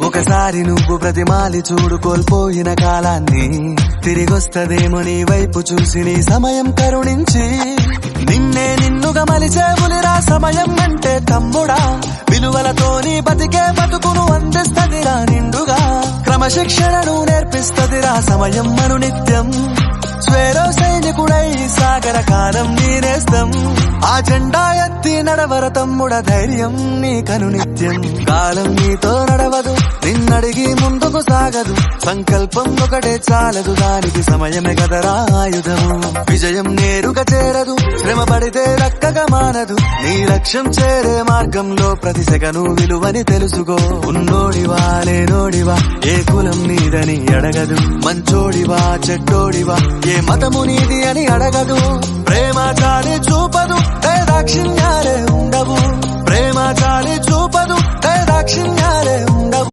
ఒకసారి నువ్వు ప్రతిమాలి చూడు కోల్పోయిన కాలాన్ని, తిరిగొస్తదేమో నీ వైపు చూసి నీ సమయం కరుణించి. నిన్నే నిన్నుగా మలిచేవులిరా సమయం అంటే తమ్ముడా, విలువలతోని బతికే బతుకును అందిస్తదిరా నిండుగా. క్రమశిక్షణను నేర్పిస్తదిరా సమయం అను నిత్యం, స్వేరో సైనికుడై సాగర కాలం నీనేస్తం. ఆ జెండా ఎత్తి నడవర తమ్ముడ ధైర్యం నీకను నిత్యం. కాలం నీతో నడవదు, నిన్నడిగి ముందుకు సాగదు, సంకల్పం ఒకటే చాలదు, దానికి సమయమే గదరా ఆయుధము. విజయం నేరుగా చేరదు, శ్రమ పడితే దక్కగా మానదు, నీ లక్ష్యం చేరే మార్గంలో ప్రతి సెకను విలువని తెలుసుకో. ఉన్నోడివా లేనోడివా ఏ కులం నీదని అడగదు, మంచోడివా చెడ్డోడివా ఏ మతము నీది అని అడగదు. ప్రేమ చాలి చూపదు దాక్షిణ్యాలే ఉండవు, ప్రేమ చాలి చూపదు దాక్షిణ్యాలే ఉండవు.